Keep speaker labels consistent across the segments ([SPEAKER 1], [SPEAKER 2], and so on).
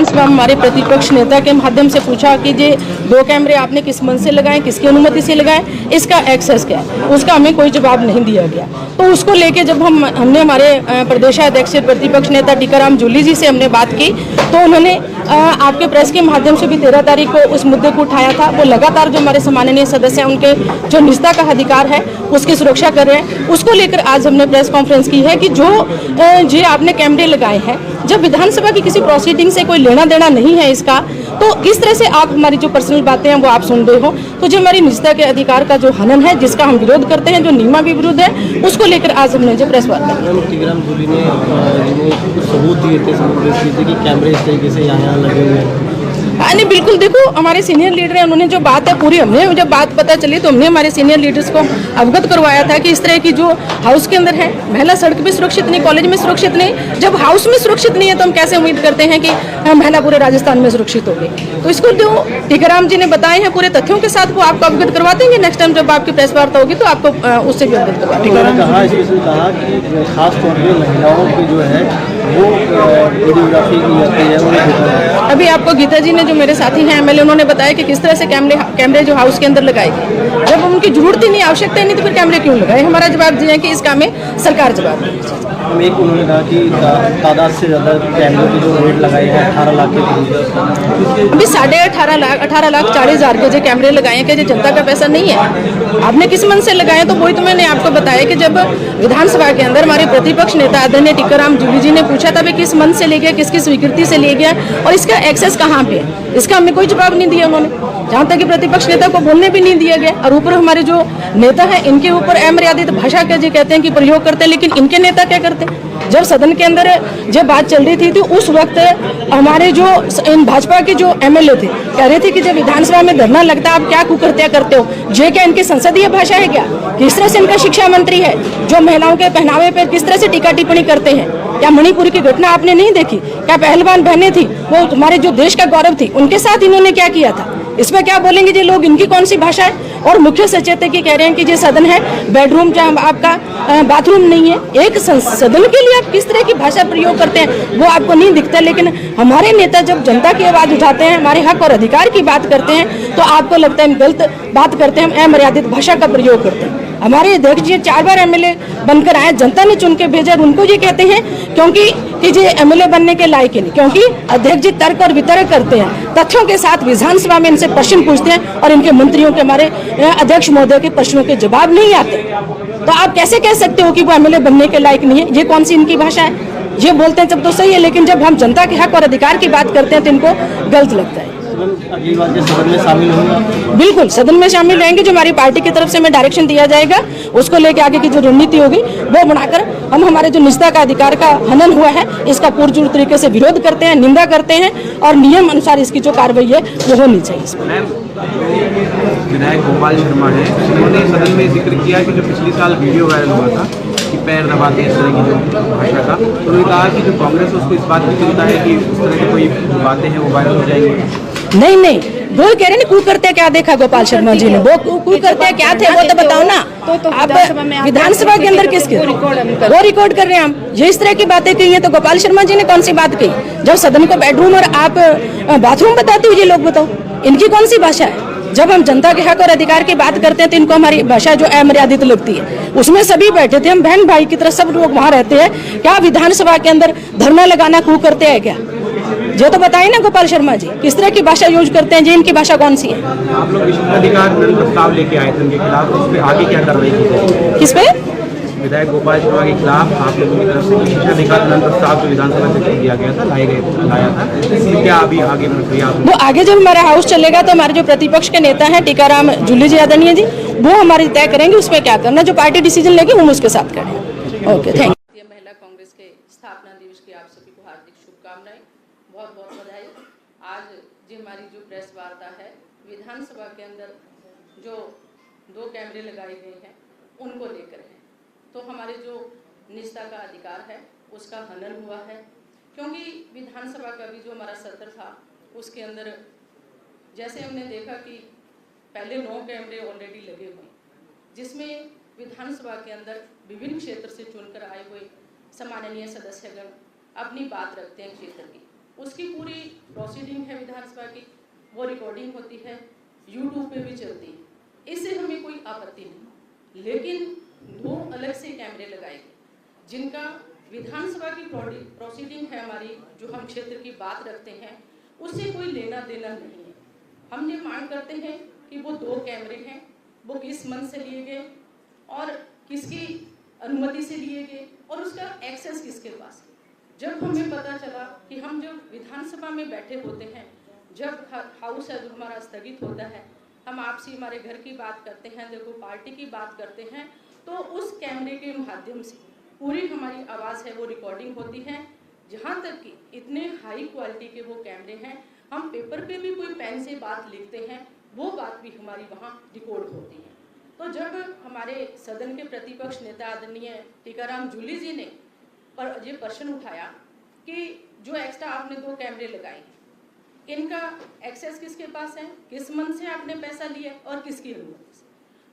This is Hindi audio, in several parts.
[SPEAKER 1] विधानसभा में हमारे प्रतिपक्ष नेता के माध्यम से पूछा कि ये 2 कैमरे आपने किस मन से लगाए, किसकी अनुमति से लगाए, इसका एक्सेस क्या है, उसका हमें कोई जवाब नहीं दिया गया। तो उसको लेके जब हमने हमारे प्रदेशाध्यक्ष प्रतिपक्ष नेता टीकाराम जूली जी से हमने बात की, तो उन्होंने आपके प्रेस के माध्यम से भी 13 तारीख को उस मुद्दे को उठाया था। वो लगातार जो हमारे सम्माननीय सदस्य हैं उनके जो निजता का अधिकार है उसकी सुरक्षा कर रहे हैं। उसको लेकर आज हमने प्रेस कॉन्फ्रेंस की है कि जो आपने कैमरे लगाए हैं, जब विधानसभा की किसी प्रोसीडिंग से कोई लेना देना नहीं है इसका, तो किस तरह से आप हमारी जो पर्सनल बातें हैं वो आप सुन रहे हो। तो जो हमारी निजता के अधिकार का जो हनन है, जिसका हम विरोध करते हैं, जो नियमा भी विरुद्ध है, उसको लेकर आज हमने जो प्रेस वार्ता
[SPEAKER 2] टीकाराम जूली ने सबूत दिए थे कि कैमरे इस तरीके से यहाँ लगे हुए हैं।
[SPEAKER 1] नहीं, बिल्कुल। देखो, हमारे सीनियर लीडर हैं, उन्होंने जो बात है पूरी, हमने जब बात पता चली तो हमने हमारे सीनियर लीडर्स को अवगत करवाया था कि इस तरह की जो हाउस के अंदर है, महिला सड़क भी सुरक्षित नहीं, कॉलेज में सुरक्षित नहीं। जब हाउस में सुरक्षित नहीं है तो हम कैसे उम्मीद करते हैं कि महिला पूरे राजस्थान में सुरक्षित होगी। तो इसको जो टीकाराम जी ने बताए हैं पूरे तथ्यों के साथ, वो आपको अवगत करवा देंगे। नेक्स्ट टाइम जब आपकी प्रेस वार्ता होगी तो आपको उससे भी अवगत करवा देंगे।
[SPEAKER 2] कहा कि खासतौर पर महिलाओं की जो है वो वीडियोग्राफी की जाती है।
[SPEAKER 1] अभी आपको गीता जी ने, जो मेरे साथी हैं एमएलए, उन्होंने बताया कि किस तरह से कैमरे जो हाउस के अंदर लगाए गए। जब उनकी जरूरत ही नहीं, आवश्यकता ही नहीं, तो फिर कैमरे क्यों लगाए? हमारा जवाब दिया कि इसका हमें सरकार जवाब देगी।
[SPEAKER 2] एक उन्होंने कहा कि तादाद से ज़्यादा कैमरों की जो रेट लगाई है 18 लाख के करीब।
[SPEAKER 1] अभी 18,40,000 के जो कैमरे लगाए हैं, कि जनता का पैसा नहीं है। आपने किस मन से लगाए? तो वही तो मैंने आपको बताया कि जब विधानसभा के अंदर हमारे प्रतिपक्ष नेता आदरणीय टीकाराम जूली जी ने पूछा था, किस मन से ले गया, किसकी स्वीकृति से ले गया और इसका एक्सेस कहाँ पे है, इसका हमें कोई जवाब नहीं दिया उन्होंने। जहाँ तक कि प्रतिपक्ष नेता को बोलने भी नहीं दिया गया। और ऊपर हमारे जो नेता हैं, इनके ऊपर अमर्यादित भाषा का जी कहते हैं कि प्रयोग करते हैं, लेकिन इनके नेता क्या करते हैं? जब सदन के अंदर जब बात चल रही थी तो उस वक्त हमारे जो इन भाजपा के जो एमएलए थे कह रहे थे कि जब विधानसभा में धरना लगता है आप क्या कुकृत्य करते हो। ये क्या इनकी संसदीय भाषा है क्या? किस तरह से इनका शिक्षा मंत्री है जो महिलाओं के पहनावे पर किस तरह से टीका टिप्पणी करते हैं? क्या मणिपुर की घटना आपने नहीं देखी? क्या पहलवान बहनें थी, वो तुम्हारे जो देश का गौरव थी, उनके साथ इन्होंने क्या किया था? इसमें क्या बोलेंगे ये लोग? इनकी कौन सी भाषा है? और मुख्य सचेतक कह रहे हैं कि ये सदन है बेडरूम, जहाँ आपका बाथरूम नहीं है। एक सदन के लिए आप किस तरह की भाषा प्रयोग करते हैं वो आपको नहीं दिखता। लेकिन हमारे नेता जब जनता की आवाज उठाते हैं, हमारे हक और अधिकार की बात करते हैं, तो आपको लगता है हम गलत बात करते हैं, हम अमर्यादित भाषा का प्रयोग करते हैं। हमारे अध्यक्ष जी 4 बार एमएलए बनकर आए, जनता ने चुन के भेजा, उनको ये कहते हैं क्योंकि कि ये एमएलए बनने के लायक ही नहीं, क्योंकि अध्यक्ष जी तर्क और वितर्क करते हैं, तथ्यों के साथ विधानसभा में इनसे प्रश्न पूछते हैं और इनके मंत्रियों के, हमारे अध्यक्ष महोदय के प्रश्नों के जवाब नहीं आते। तो आप कैसे कह सकते हो कि वो एमएलए बनने के लायक नहीं है? ये कौन सी इनकी भाषा है? ये बोलते हैं जब तो सही है, लेकिन जब हम जनता के हक और अधिकार की बात करते हैं तो इनको गलत लगता है।
[SPEAKER 2] अगली बार के सदन में शामिल होंगे?
[SPEAKER 1] बिल्कुल, सदन में शामिल रहेंगे। जो हमारी पार्टी की तरफ से हमें डायरेक्शन दिया जाएगा उसको लेके आगे की जो रणनीति होगी वो बनाकर हम हमारे जो निजता का अधिकार का हनन हुआ है इसका पूर्ण तरीके से विरोध करते हैं, निंदा करते हैं और नियम अनुसार इसकी जो कार्रवाई है वो होनी चाहिए।
[SPEAKER 3] विधायक गोपाल शर्मा है, उन्होंने सदन में जिक्र किया कि जो पिछले साल वीडियो वायरल हुआ था कि पैर दबाते हैं इस तरह की जो भाषा का, तो उन्होंने कहा कि जो कांग्रेस उसको इस बात की चिंता है कि उस तरह की कोई जो बातें हैं वो वायरल हो जाएंगी।
[SPEAKER 1] नहीं, वो कह रहे हैं कुकृत्य क्या देखा गोपाल शर्मा जी ने? वो कुकृत्य क्या थे वो तो बताओ ना। आप विधानसभा के अंदर किसके वो रिकॉर्ड कर रहे हैं हम? ये इस तरह की बातें कही है तो गोपाल शर्मा जी ने कौन सी बात कही? जब सदन को बेडरूम और आप बाथरूम बताते हो, ये लोग बताओ इनकी कौन सी भाषा है? जब हम जनता के हक और अधिकार की बात करते हैं तो इनको हमारी भाषा जो अमर्यादित लगती है। उसमें सभी बैठे थे, हम बहन भाई की तरह सब लोग वहाँ रहते हैं। क्या विधानसभा के अंदर धरना लगाना कुकृत्य है क्या? ये तो बताइए ना गोपाल शर्मा जी, किस तरह की भाषा यूज करते हैं? जी, इनकी भाषा कौन सी है?
[SPEAKER 3] आप लोग विशेषाधिकार प्रस्ताव लेके आए थे उनके खिलाफ, उस पर आगे क्या कार्रवाई की जाएगी?
[SPEAKER 1] किस पे?
[SPEAKER 3] विधायक गोपाल शर्मा के खिलाफ आप लोगों की तरफ से विशेषाधिकार प्रस्ताव जो विधानसभा से दिया गया था, लाया था, इसलिए क्या अभी आगे प्रक्रिया?
[SPEAKER 1] वो आगे जब हमारा हाउस चलेगा तो हमारे जो प्रतिपक्ष के नेता हैं टीकाराम जूली जी आदरणीय जी, वो हमारी तय करेंगे उसमें क्या करना। जो पार्टी डिसीजन लेगी हम उसके साथ करेंगे। Okay, thank you. महिला कांग्रेस के स्थापना दिवस की आप सभी को हार्दिक शुभकामनाएं, बहुत बहुत बधाई। आज जो हमारी जो प्रेस वार्ता है, विधानसभा के अंदर जो 2 कैमरे लगाए गए हैं उनको लेकर है। तो हमारे जो निजता का अधिकार है उसका हनन हुआ है, क्योंकि विधानसभा का भी जो हमारा सत्र था उसके अंदर जैसे हमने देखा कि पहले 9 कैमरे ऑलरेडी लगे हुए, जिसमें विधानसभा के अंदर विभिन्न क्षेत्र से चुनकर आए हुए सम्माननीय सदस्यगण अपनी बात रखते हैं क्षेत्र की। उसकी पूरी प्रोसीडिंग है विधानसभा की, वो रिकॉर्डिंग होती है, यूट्यूब पे भी चलती है, इससे हमें कोई आपत्ति नहीं। लेकिन 2 अलग से कैमरे लगाए गए जिनका विधानसभा की प्रोसीडिंग है हमारी, जो हम क्षेत्र की बात रखते हैं, उससे कोई लेना देना नहीं है। हम ये मांग करते हैं कि वो 2 कैमरे हैं, वो किस मन से लिए गए और किसकी अनुमति से लिए गए और उसका एक्सेस किसके पास है। जब हमें पता चला कि हम जब विधानसभा में बैठे होते हैं, जब हाउस है जो हमारा स्थगित होता है, हम आपसी हमारे घर की बात करते हैं, देखो पार्टी की बात करते हैं, तो उस कैमरे के माध्यम से पूरी हमारी आवाज़ है वो रिकॉर्डिंग होती है। जहाँ तक कि इतने हाई क्वालिटी के वो कैमरे हैं, हम पेपर पे भी कोई पेन से बात लिखते हैं, वो बात भी हमारी वहाँ रिकॉर्ड होती है। तो जब हमारे सदन के प्रतिपक्ष नेता आदरणीय टीकाराम जूली जी ने ये प्रश्न उठाया कि जो एक्स्ट्रा आपने 2 कैमरे लगाए, इनका एक्सेस किसके पास है, किस मन से आपने पैसा लिया और किसकी अनुमति से,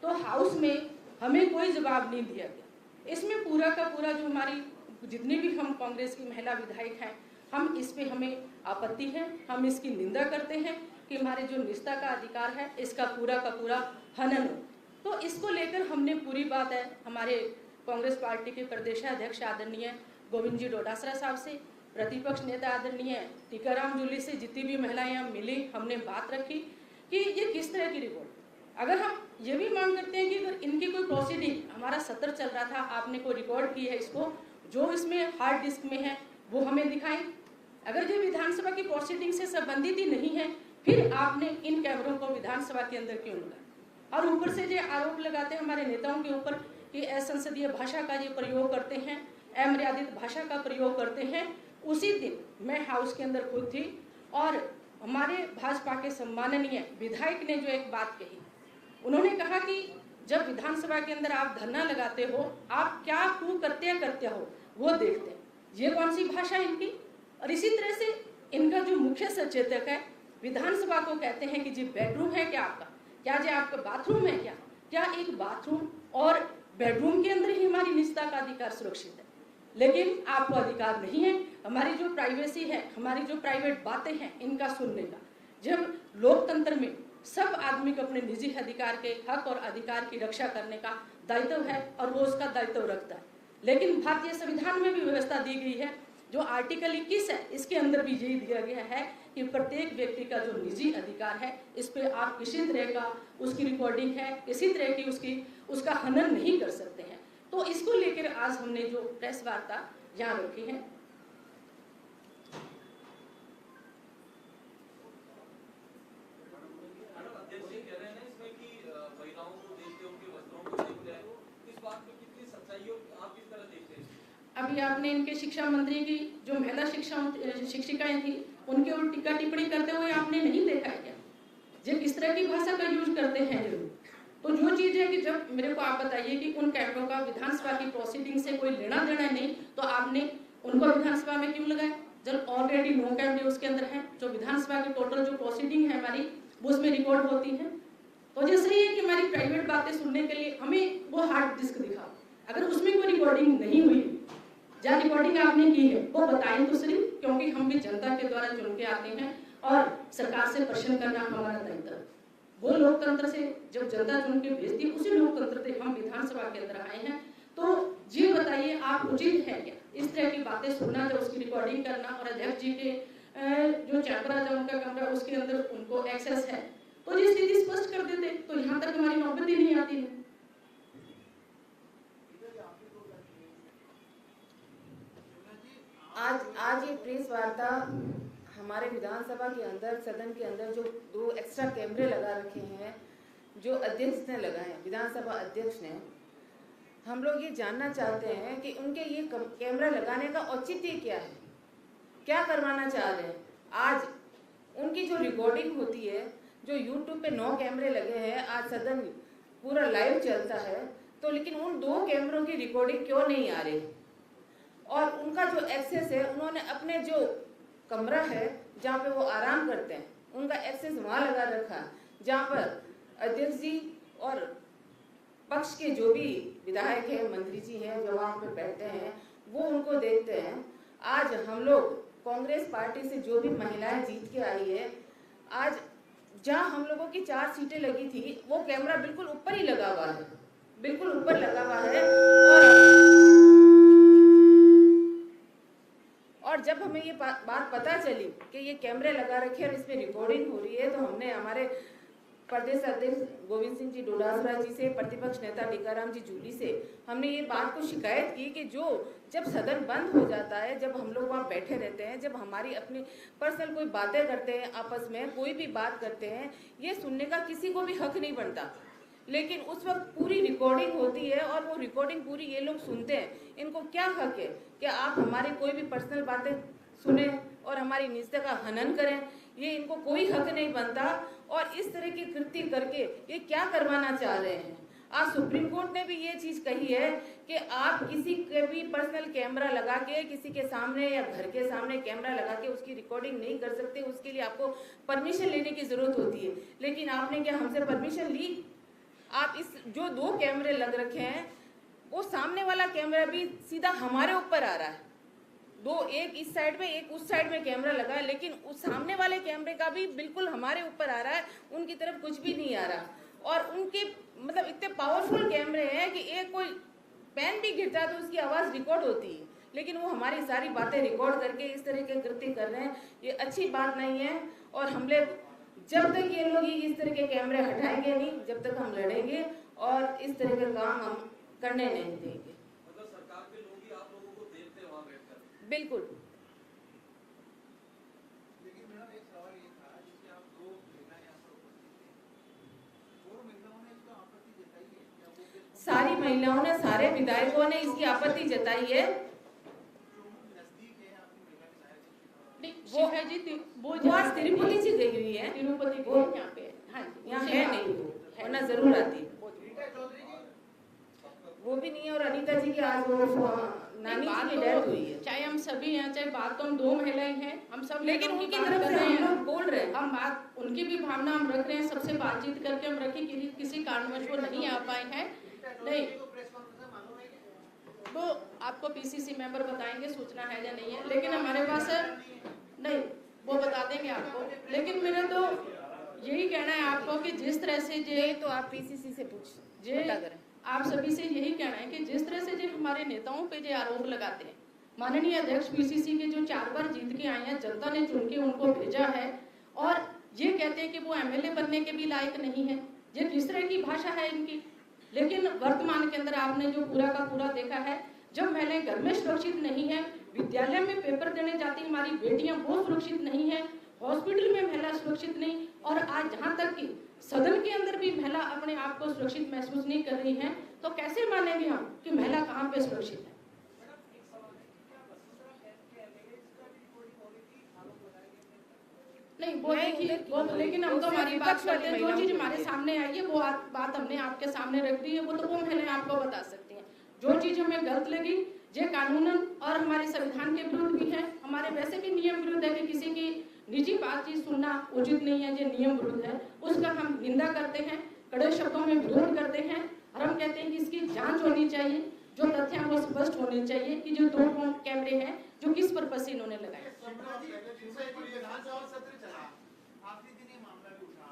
[SPEAKER 1] तो हाउस में हमें कोई जवाब नहीं दिया गया। इसमें पूरा का पूरा जो हमारी जितनी भी हम कांग्रेस की महिला विधायक हैं, हम इस पे हमें आपत्ति है, हम इसकी निंदा करते हैं कि हमारे जो निष्ठा का अधिकार है इसका पूरा का पूरा हनन हो। तो इसको लेकर हमने पूरी बात है हमारे कांग्रेस पार्टी के प्रदेशाध्यक्ष आदरणीय गोविंद जी डोडासरा साहब से, प्रतिपक्ष नेता आदरणीय टीकाराम जूली से, जितनी भी महिलाएं हम मिली, हमने बात रखी कि ये किस तरह की रिपोर्ट। अगर हम ये भी मांग करते हैं कि अगर इनकी कोई प्रोसीडिंग, हमारा सत्र चल रहा था, आपने कोई रिकॉर्ड की है, इसको जो इसमें हार्ड डिस्क में है वो हमें दिखाएं। अगर ये विधानसभा की प्रोसीडिंग से संबंधित ही नहीं है, फिर आपने इन कैमरों को विधानसभा के अंदर क्यों लगाया। और ऊपर से ये आरोप लगाते हैं हमारे नेताओं के ऊपर कि असंसदीय भाषा का ये प्रयोग करते हैं, अमर्यादित भाषा का प्रयोग करते हैं। उसी दिन मैं हाउस के अंदर खुद थी और हमारे भाजपा के सम्माननीय विधायक ने जो एक बात कही, उन्होंने कहा कि जब विधानसभा के अंदर आप धरना लगाते हो, आप क्या कुकृत्य करते हो वो देखते हैं, ये कौन सी भाषा इनकी। और इसी तरह से इनका जो मुख्य सचेतक है विधानसभा को कहते हैं कि जी बेडरूम है क्या आपका, क्या जी आपका बाथरूम है क्या एक बाथरूम और बेडरूम के अंदर ही हमारी निजता का अधिकार सुरक्षित है, लेकिन आपको अधिकार नहीं है हमारी जो प्राइवेसी है, हमारी जो प्राइवेट बातें हैं इनका सुनने का। जब लोकतंत्र में सब आदमी को अपने निजी अधिकार के हक और अधिकार की रक्षा करने का दायित्व है और वो उसका दायित्व रखता है, लेकिन भारतीय संविधान में भी व्यवस्था दी गई है, जो आर्टिकल 21 है इसके अंदर भी यही दिया गया है कि प्रत्येक व्यक्ति का जो निजी अधिकार है इस पे आप किसी तरह का उसकी रिकॉर्डिंग है, किसी तरह की उसका हनन नहीं कर सकते हैं। तो इसको लेकर आज हमने जो प्रेस वार्ता यहाँ रखी है। अभी आपने इनके शिक्षा मंत्री की जो महिला शिक्षिकाएं थी उनके ऊपर टीका टिप्पणी करते हुए आपने नहीं देखा है क्या, जो किस तरह की भाषा का यूज करते हैं जरूर। तो जो चीज है कि जब मेरे को आप बताइए कि उन कैमरों का विधानसभा की प्रोसीडिंग से कोई लेना देना नहीं, तो आपने उनको विधानसभा में क्यों लगाया जब ऑलरेडी 9 कैमरे उसके अंदर हैं, जो विधानसभा की टोटल जो प्रोसीडिंग है हमारी वो उसमें रिकॉर्ड होती है। तो जैसे ही है कि हमारी प्राइवेट बातें सुनने के लिए हमें वो हार्ड डिस्क दिखाओ, अगर उसमें कोई रिकॉर्डिंग नहीं हुई, जहाँ रिकॉर्डिंग आपने की है वो बताएं तो सही, क्योंकि हम भी जनता के द्वारा चुन के आते हैं और सरकार से प्रश्न करना हमारा दायित्व। वो लोकतंत्र से जब जनता चुन के भेजती है, उसी लोकतंत्र से हम विधानसभा के अंदर आए हैं। तो ये बताइए आप उचित है क्या इस तरह की बातें सुनना, जब उसकी रिकॉर्डिंग करना, और अध्यक्ष जी के जो चैम्बर है उनका कमरा उसके अंदर उनको एक्सेस है, तो ये स्थिति स्पष्ट कर देते तो यहाँ तक हमारी नौबत ही नहीं आती है।
[SPEAKER 4] आज ये प्रेस वार्ता हमारे विधानसभा के अंदर, सदन के अंदर जो 2 एक्स्ट्रा कैमरे लगा रखे हैं, जो अध्यक्ष ने लगाए, विधानसभा अध्यक्ष ने, हम लोग ये जानना चाहते हैं कि उनके ये कैमरा लगाने का औचित्य क्या है, क्या करवाना चाह रहे हैं। आज उनकी जो रिकॉर्डिंग होती है, जो यूट्यूब पे 9 कैमरे लगे हैं, आज सदन पूरा लाइव चलता है, तो लेकिन उन 2 कैमरों की रिकॉर्डिंग क्यों नहीं आ रही। और उनका जो एक्सेस है, उन्होंने अपने जो कमरा है जहाँ पे वो आराम करते हैं, उनका एक्सेस वहाँ लगा रखा, जहाँ पर अध्यक्ष जी और पक्ष के जो भी विधायक हैं, मंत्री जी हैं, जो वहाँ पे बैठते हैं, वो उनको देखते हैं। आज हम लोग कांग्रेस पार्टी से जो भी महिलाएं जीत के आई है, आज जहां हम लोगों की 4 सीटें लगी थी वो कैमरा बिल्कुल ऊपर ही लगा हुआ है, बिल्कुल ऊपर लगा हुआ है। और जब हमें ये बात पता चली कि ये कैमरे लगा रखे और इसमें रिकॉर्डिंग हो रही है, तो हमने हमारे प्रदेश अध्यक्ष गोविंद सिंह जी डोडासरा जी से, प्रतिपक्ष नेता टीकाराम जी जूली से हमने ये बात को शिकायत की कि जब सदन बंद हो जाता है, जब हम लोग वहाँ बैठे रहते हैं, जब हमारी अपनी पर्सनल कोई बातें करते हैं, आपस में कोई भी बात करते हैं, ये सुनने का किसी को भी हक नहीं बनता। लेकिन उस वक्त पूरी रिकॉर्डिंग होती है और वो रिकॉर्डिंग पूरी ये लोग सुनते हैं। इनको क्या हक है कि आप हमारी कोई भी पर्सनल बातें सुने और हमारी निजता का हनन करें? ये इनको कोई हक नहीं बनता। और इस तरह की कृत्य करके ये क्या करवाना चाह रहे हैं? आज सुप्रीम कोर्ट ने भी ये चीज कही है कि आप किसी के भी पर्सनल कैमरा लगा के किसी के सामने या घर के सामने कैमरा लगा के उसकी रिकॉर्डिंग नहीं कर सकते, उसके लिए आपको परमिशन लेने की जरूरत होती है। लेकिन आपने क्या हमसे परमिशन ली? आप इस जो 2 कैमरे लग रखे हैं, वो सामने वाला कैमरा भी सीधा हमारे ऊपर आ रहा है। 2, एक इस साइड में एक उस साइड में कैमरा लगा है, लेकिन उस सामने वाले कैमरे का भी बिल्कुल हमारे ऊपर आ रहा है, उनकी तरफ कुछ भी नहीं आ रहा। और उनके मतलब इतने पावरफुल कैमरे हैं कि एक कोई पेन भी गिरता है तो उसकी आवाज रिकॉर्ड होती है, लेकिन वो हमारी सारी बातें रिकॉर्ड करके इस तरह के कृत्य कर रहे हैं। ये अच्छी बात नहीं है। और हमने जब तक ये लोग इस तरह के कैमरे हटाएंगे नहीं, जब तक हम लड़ेंगे और इस तरह के काम हम करने नहीं देंगे।
[SPEAKER 5] मतलब सरकार के लोग ही आप लोगों को देखते हैं वहां बैठकर?
[SPEAKER 4] बिल्कुल।
[SPEAKER 5] लेकिन मैडम एक सवाल ये था, जैसे आप 2 महिलाएं यहाँ पर उपस्थित थी, 4 महिलाओं ने इसका आपत्ति जताई है क्या? वो
[SPEAKER 4] सारी महिलाओं ने, सारे विधायकों ने इसकी आपत्ति जताई है।
[SPEAKER 5] नजदीक है आपकी महिला विधायक?
[SPEAKER 1] वो है जी, वो
[SPEAKER 4] आज तिरुपति जी गई हुई है,
[SPEAKER 1] तिरुपति
[SPEAKER 4] वो
[SPEAKER 1] यहाँ पे, हाँ जी,
[SPEAKER 4] यहाँ है नहीं, वरना जरूर आती।
[SPEAKER 5] रीटा चौधरी जी
[SPEAKER 4] वो भी नहीं है। और अनीता जी की आज वो नानी जी की डेथ हुई है।
[SPEAKER 1] चाहे हम सभी हैं, चाहे बात तो हम 2 महिलाएं हैं, हम सब
[SPEAKER 4] लेकिन
[SPEAKER 1] लोगों
[SPEAKER 4] उनकी
[SPEAKER 1] बात
[SPEAKER 4] तरफ
[SPEAKER 1] कर
[SPEAKER 4] से
[SPEAKER 1] रहे
[SPEAKER 4] हम
[SPEAKER 1] हैं।
[SPEAKER 4] लोग बोल रहे हैं।
[SPEAKER 1] हम बात, उनकी भी भावना हम रख रहे हैं, सबसे बातचीत करके हम रखें कि किसी कारणवश वो नहीं आ पाए हैं। नहीं,
[SPEAKER 5] प्रेस कॉन्फ्रेंस में मालूम है क्या?
[SPEAKER 1] वो आपको पीसीसी मेंबर बताएंगे सूचना है या नहीं है, लेकिन हमारे पास नहीं, वो बता देंगे आपको। लेकिन मेरा तो यही कहना है आपको कि जिस तरह से
[SPEAKER 4] ये तो आप पीसीसी से पूछ पता करें।
[SPEAKER 1] आप सभी से यही कहना है कि जिस तरह से जो हमारे नेताओं पे जो आरोप लगाते हैं, माननीय अध्यक्ष पीसीसी के जो 4 बार जीत के आए हैं, जनता ने चुन के उनको भेजा है और ये कहते हैं कि वो एमएलए बनने के भी लायक नहीं है। ये किस तरह की भाषा है इनकी? लेकिन वर्तमान के अंदर आपने जो पूरा का पूरा देखा है, जब महिलाएं घर में सुरक्षित नहीं है, विद्यालय में पेपर देने जाती हमारी बेटियां वो सुरक्षित नहीं है, हॉस्पिटल में महिला सुरक्षित नहीं, और आज जहां तक कि सदन के अंदर भी महिला अपने आप को सुरक्षित महसूस नहीं कर रही है, तो कैसे मानेंगे हम कि महिला कहां पे सुरक्षित है? नहीं, वो देखिए, वो लेकिन हम तो हमारी बात करते हैं, जो चीज हमारे सामने आई है वो बात हमने आपके सामने रख दी है, वो तो वो महिलाएं आपको बता सकती हैं। जो चीज हमें गलत लगी, ये कानूनन और हमारे संविधान के विरुद्ध भी है, हमारे वैसे भी नियम विरुद्ध है कि किसी की निजी बातचीत सुनना उचित नहीं है, ये नियम विरुद्ध है, उसका हम निंदा करते हैं, कड़े शब्दों में विरोध करते हैं और हम कहते हैं कि इसकी जांच होनी चाहिए, जो तथ्य वो स्पष्ट होने चाहिए कि जो 2 कैमरे हैं जो किस पर्पज से इन्होंने लगाए।
[SPEAKER 5] विधानसभा सत्र चला, आखिरी दिन ये मामला भी उठा,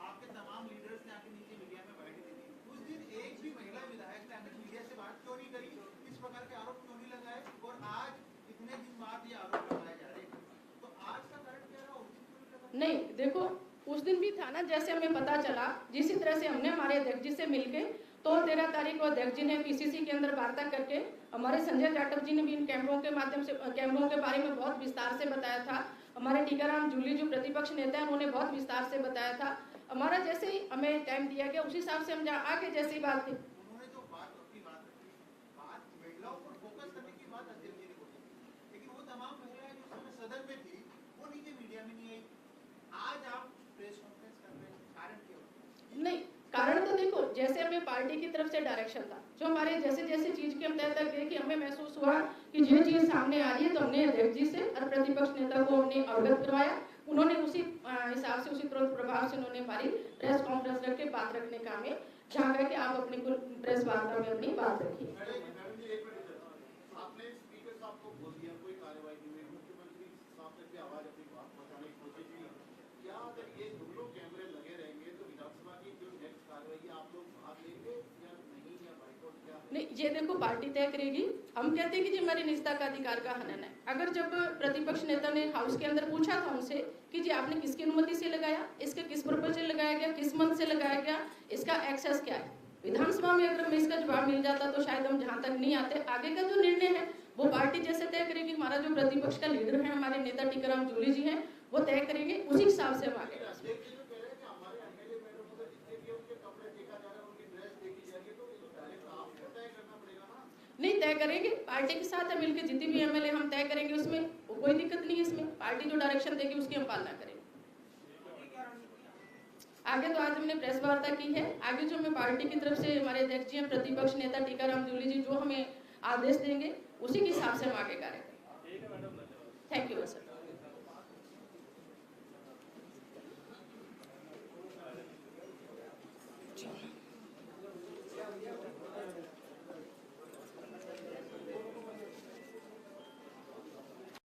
[SPEAKER 5] आपके तमाम लीडर्स ने आके नीचे मीडिया में बैठ दी थी, उस दिन एक भी महिला विधायक ने आकर मीडिया से बात क्यों नहीं करी, इस प्रकार के आरोप क्यों नहीं लगाए, और आज इतने दिन बाद ये आरोप लगाए जा रहे हैं, तो आज का कारण क्या रहा? उस दिन क्यों नहीं लगा?
[SPEAKER 1] नहीं, देखो उस दिन भी था ना, जैसे हमें पता चला, जिस तरह से हमने हमारे अध्यक्ष जी से मिलके तो 13 तारीख को अध्यक्ष जी ने पीसीसी के अंदर वार्ता करके, हमारे संजय जाटव जी ने भी इन कैमरों के माध्यम से कैमरों के बारे में बहुत विस्तार से बताया था, हमारे टीकाराम जूली जो प्रतिपक्ष नेता है उन्होंने बहुत विस्तार से बताया था। हमारा जैसे ही हमें टाइम दिया गया उसी हिसाब से हम आगे जैसी बात थी,
[SPEAKER 5] उन्होंने जो बात अपनी बात रखी, बात महिलाओं पर फोकस करने की बात अध्यक्ष जी ने बोली, लेकिन वो तमाम महिलाएं जो समय सदन में थी वो नीचे मीडिया में नहीं आई। आज आप प्रेस कॉन्फ्रेंस कर रहे हैं, कारण क्या होता है?
[SPEAKER 1] नहीं, कारण तो देखो, जैसे हमें पार्टी की तरफ से डायरेक्शन था, जो हमारे जैसे जैसे चीज के हम तय तक गए कि हमें महसूस हुआ कि ये चीज सामने आ रही है, तो हमने अध्यक्ष जी से और प्रतिपक्ष नेता को हमने अवगत करवाया, उन्होंने उसी हिसाब से उसी तुरंत प्रभाव से उन्होंने हमारी प्रेस कॉन्फ्रेंस रख के बात रखने का हमें झांका कि आप अपनी प्रेस वार्ता में अपनी बात रखिए।
[SPEAKER 5] आपने स्पीकर साहब को बोल दिया, कोई कार्रवाई नहीं हुई, मुख्यमंत्री
[SPEAKER 1] नहीं, ये देखो पार्टी तय करेगी। हम कहते हैं कि जी हमारी निजता का अधिकार का हनन है। अगर जब प्रतिपक्ष नेता ने हाउस के अंदर पूछा था उनसे कि जी आपने किसकी अनुमति से लगाया, इसके किस पर्पज से लगाया गया, किस मन से लगाया गया, इसका एक्सेस क्या है, विधानसभा में अगर हमें इसका जवाब मिल जाता तो शायद हम जहाँ तक नहीं आते। आगे का जो निर्णय है वो पार्टी जैसे तय करेगी। हमारा जो प्रतिपक्ष का लीडर है, हमारे नेता टीकाराम जूली जी हैं, वो तय करेंगे, उसी हिसाब से हम आगे नहीं तय करेंगे। पार्टी के साथ है मिलकर, जितनी भी एमएलए हम तय करेंगे उसमें कोई दिक्कत नहीं है। इसमें पार्टी जो डायरेक्शन देगी उसकी हम पालना करेंगे। आगे तो आज हमने प्रेस वार्ता की है, आगे जो हमें पार्टी की तरफ से हमारे अध्यक्ष जी हैं, प्रतिपक्ष नेता टीकाराम जूली जी जो हमें आदेश देंगे उसी के हिसाब से हम आगे करेंगे। Thank you sir.